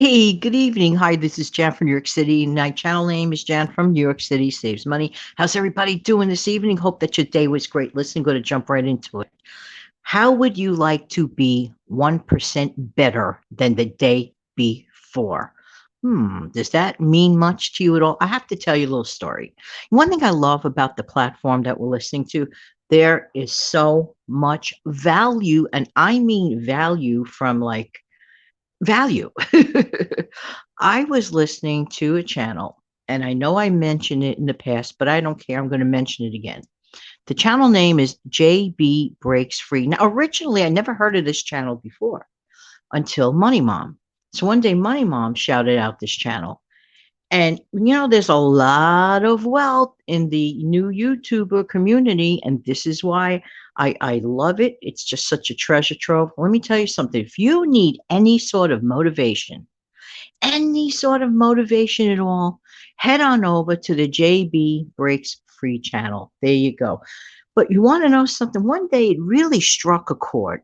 Hey, good evening. Hi, this is Jan from New York City. My channel name is Jan from New York City Saves Money. How's everybody doing this evening? Hope that your day was great. Listen, going to jump right into it. How would you like to be 1% better than the day before? Does that mean much to you at all? I have to tell you a little story. One thing I love about the platform that we're listening to, there is so much value, and I mean value from like value. I was listening to a channel, and I know I mentioned it in the past, but I don't care. I'm going to mention it again. The channel name is JB Breaks Free. Now, originally, I never heard of this channel before until Money Mom. So one day, Money Mom shouted out this channel. And, there's a lot of wealth in the new YouTuber community. And this is why I love it. It's just such a treasure trove. Let me tell you something. If you need any sort of motivation at all, head on over to the JB Breaks Free channel. There you go. But you want to know something? One day it really struck a chord.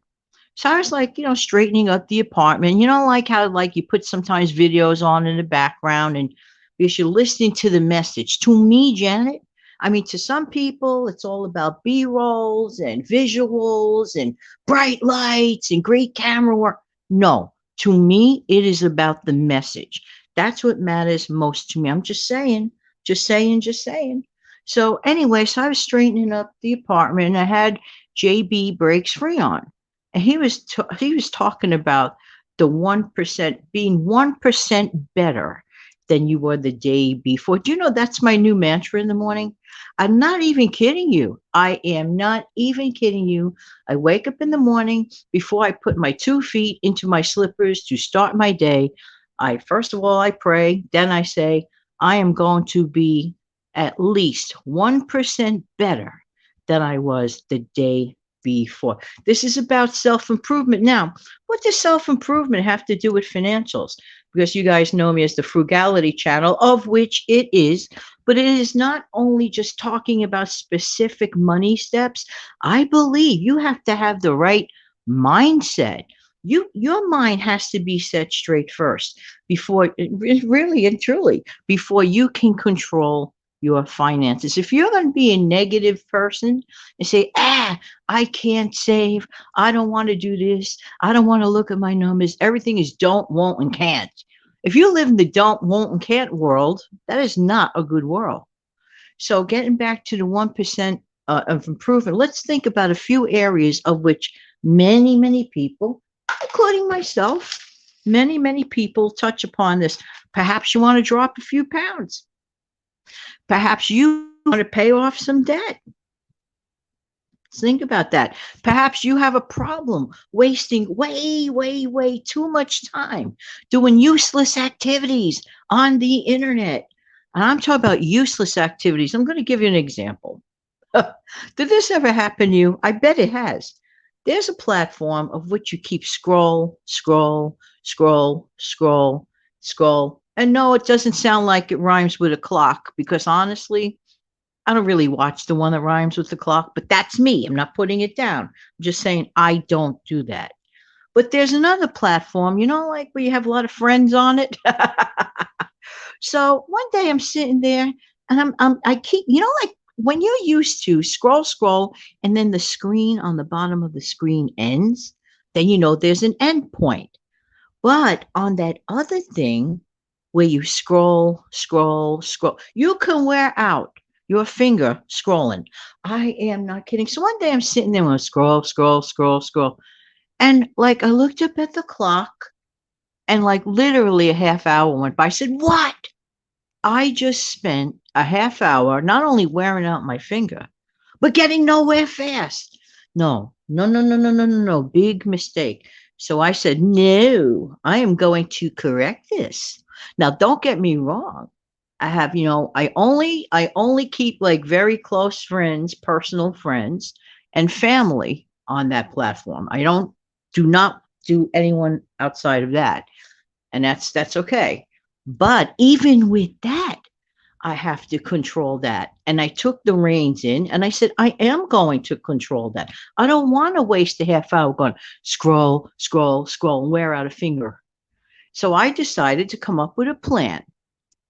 So I was like, straightening up the apartment. Like how like you put sometimes videos on in the background and because you're listening to the message. To me, Janet, I mean, to some people, it's all about B-rolls and visuals and bright lights and great camera work. No, to me, it is about the message. That's what matters most to me. I'm just saying, just saying, just saying. So anyway, so I was straightening up the apartment and I had JB Breaks Free on. And he was talking about the 1% being 1% better than you were the day before. Do you know that's my new mantra in the morning? I'm not even kidding you. I am not even kidding you. I wake up in the morning before I put my 2 feet into my slippers to start my day. I first of all I pray, then I say I am going to be at least 1% better than I was the day before. This is about self improvement. Now, what does self improvement have to do with financials? Because you guys know me as the frugality channel, of which it is, but it is not only just talking about specific money steps. I believe you have to have the right mindset. Your mind has to be set straight first before really and truly before you can control your finances. If you're going to be a negative person and say, I can't save. I don't want to do this. I don't want to look at my numbers. Everything is don't, won't, and can't. If you live in the don't, won't, and can't world, that is not a good world. So, getting back to the 1% of improvement, let's think about a few areas of which many, many people, including myself, many people touch upon this. Perhaps you want to drop a few pounds. Perhaps you want to pay off some debt. Think about that. Perhaps you have a problem wasting way too much time doing useless activities on the internet. And I'm talking about useless activities. I'm going to give you an example. Did this ever happen to you? I bet it has. There's a platform of which you keep scroll. And no, it doesn't sound like it rhymes with a clock because honestly, I don't really watch the one that rhymes with the clock, but that's me. I'm not putting it down. I'm just saying I don't do that. But there's another platform, like where you have a lot of friends on it. So one day I'm sitting there and I keep, like when you're used to scroll, and then the screen on the bottom of the screen ends, then there's an end point. But on that other thing where you scroll, you can wear out your finger scrolling. I am not kidding. So one day I'm sitting there and scroll. And like I looked up at the clock and like literally a half hour went by. I said, what? I just spent a half hour not only wearing out my finger, but getting nowhere fast. No. Big mistake. So I said, no, I am going to correct this. Now, don't get me wrong. I have, I only keep like very close friends, personal friends, and family on that platform. Do not do anyone outside of that. And that's okay. But even with that, I have to control that. And I took the reins in and I said, I am going to control that. I don't want to waste a half hour going scroll, and wear out a finger. So I decided to come up with a plan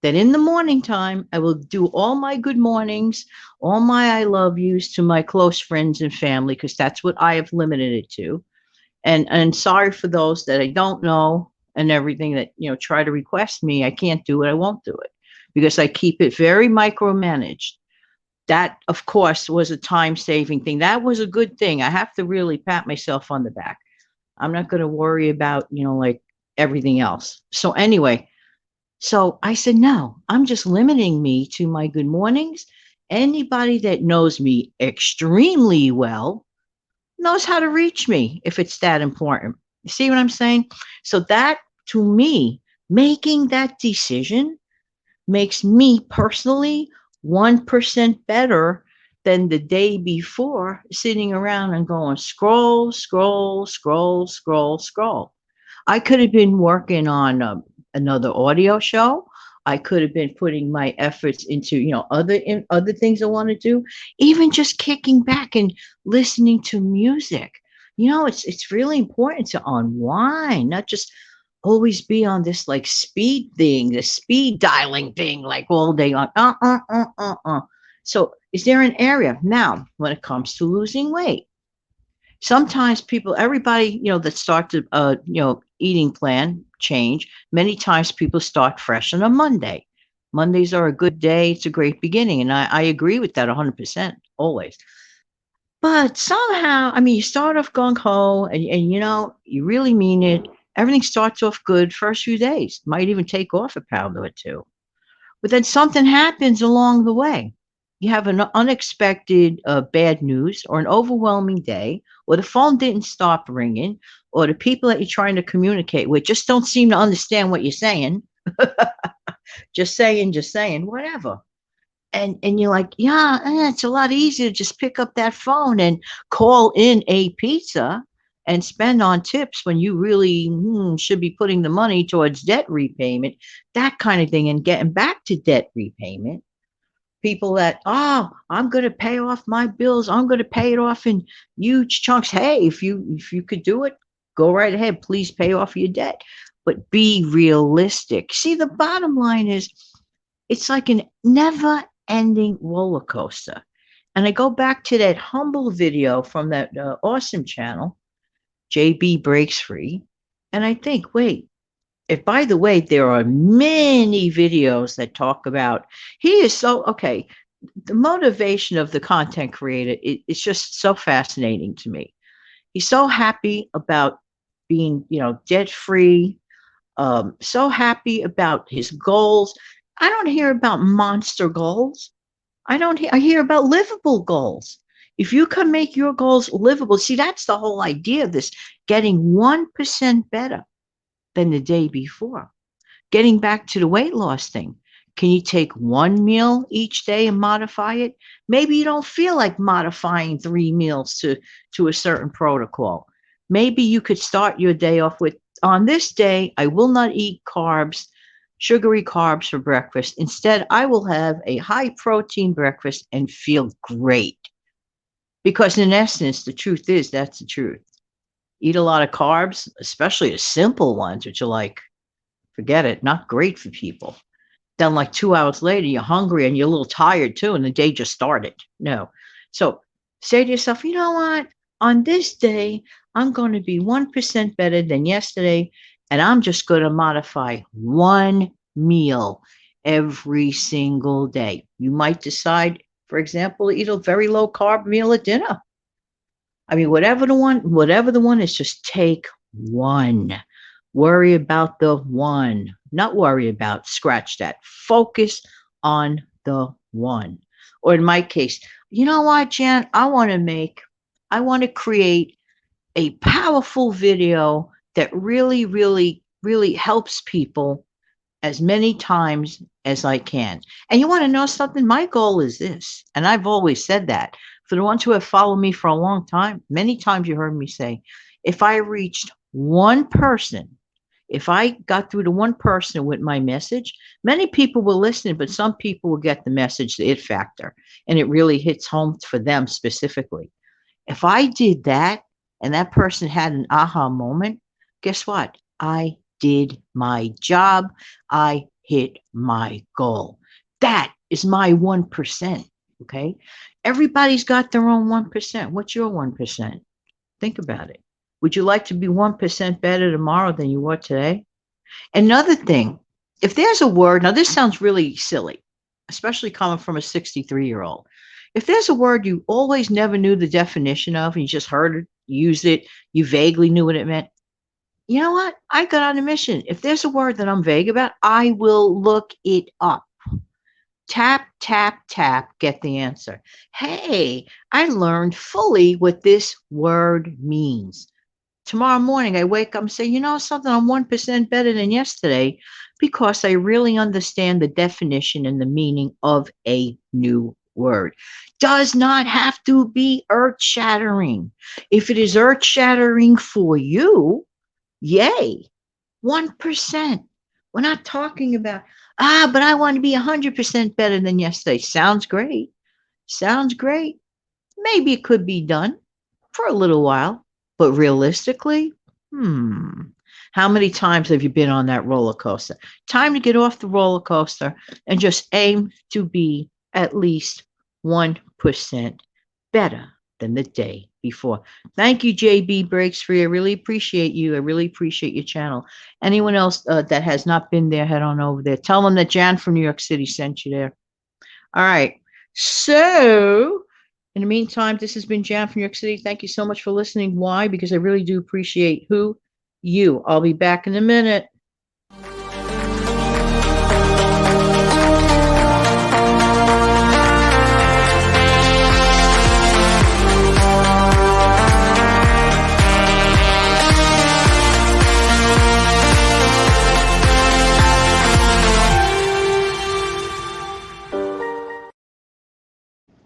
that in the morning time, I will do all my good mornings, all my I love yous to my close friends and family, because that's what I have limited it to. And sorry for those that I don't know and everything that, try to request me. I can't do it. I won't do it because I keep it very micromanaged. That, of course, was a time saving thing. That was a good thing. I have to really pat myself on the back. I'm not going to worry about, like everything else. So, anyway, so I said, no, I'm just limiting me to my good mornings. Anybody that knows me extremely well knows how to reach me if it's that important. You see what I'm saying? So, that to me, making that decision makes me personally 1% better than the day before sitting around and going scroll, scroll, scroll, scroll, scroll. I could have been working on another audio show. I could have been putting my efforts into, other things I want to do. Even just kicking back and listening to music. It's really important to unwind, not just always be on this like speed thing, the speed dialing thing, like all day long. So, is there an area now when it comes to losing weight? Sometimes people, everybody, that starts a, eating plan change, many times people start fresh on a Monday. Mondays are a good day. It's a great beginning. And I agree with that 100% always. But somehow, I mean, you start off gung ho and, you really mean it. Everything starts off good first few days, might even take off a pound or two. But then something happens along the way. You have an unexpected bad news or an overwhelming day, or the phone didn't stop ringing, or the people that you're trying to communicate with just don't seem to understand what you're saying. Just saying, whatever. And you're like, yeah, it's a lot easier to just pick up that phone and call in a pizza and spend on tips when you really should be putting the money towards debt repayment, that kind of thing, and getting back to debt repayment. People that, I'm going to pay off my bills, I'm going to pay it off in huge chunks. Hey, if you could do it, go right ahead. Please pay off your debt, but be realistic. See, the bottom line is it's like an never ending roller coaster. And I go back to that humble video from that awesome channel, JB Breaks Free. And I think, wait, if by the way, there are many videos that talk about, he is so, okay, the motivation of the content creator, it's just so fascinating to me. He's so happy about being, debt free, so happy about his goals. I don't hear about monster goals. I hear about livable goals. If you can make your goals livable, see, that's the whole idea of this, getting 1% better than the day before. Getting back to the weight loss thing. Can you take one meal each day and modify it? Maybe you don't feel like modifying 3 meals to a certain protocol. Maybe you could start your day off with, on this day, I will not eat carbs, sugary carbs for breakfast. Instead, I will have a high protein breakfast and feel great. Because in essence, the truth is that's the truth. Eat a lot of carbs, especially the simple ones, which are like, forget it, not great for people. Then, like 2 hours later, you're hungry and you're a little tired too, and the day just started. No. So say to yourself, you know what? On this day, I'm going to be 1% better than yesterday, and I'm just going to modify one meal every single day. You might decide, for example, to eat a very low carb meal at dinner. I mean, whatever the one is, just take one. Worry about the one, not worry about, scratch that. Focus on the one. Or in my case, you know what, Jan? I want to create a powerful video that really, really, really helps people as many times as I can. And you want to know something? My goal is this, and I've always said that. For the ones who have followed me for a long time, many times you heard me say, if I reached one person, if I got through to one person with my message, many people will listen, but some people will get the message, the it factor, and it really hits home for them specifically. If I did that and that person had an aha moment, guess what? I did my job. I hit my goal. That is my 1%. Okay. Everybody's got their own 1%. What's your 1%? Think about it. Would you like to be 1% better tomorrow than you were today? Another thing, if there's a word, now this sounds really silly, especially coming from a 63-year-old. If there's a word you always never knew the definition of, and you just heard it, used it, you vaguely knew what it meant, you know what? I got on a mission. If there's a word that I'm vague about, I will look it up. Tap, tap, tap, get the answer. Hey, I learned fully what this word means. Tomorrow morning, I wake up and say, you know something, I'm 1% better than yesterday because I really understand the definition and the meaning of a new word. Does not have to be earth shattering. If it is earth shattering for you, yay, 1%. We're not talking about, but I want to be 100% better than yesterday. Sounds great. Sounds great. Maybe it could be done for a little while, but realistically, hmm, how many times have you been on that roller coaster? Time to get off the roller coaster and just aim to be at least 1% better than the day before. Thank you, JB Breaks Free. I really appreciate you. I really appreciate your channel. Anyone else that has not been there, head on over there. Tell them that Jan from New York City sent you there. All right. So, in the meantime, this has been Jan from New York City. Thank you so much for listening. Why? Because I really do appreciate you. I'll be back in a minute.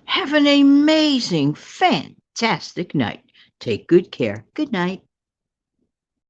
Have an amazing, fantastic night. Take good care. Good night.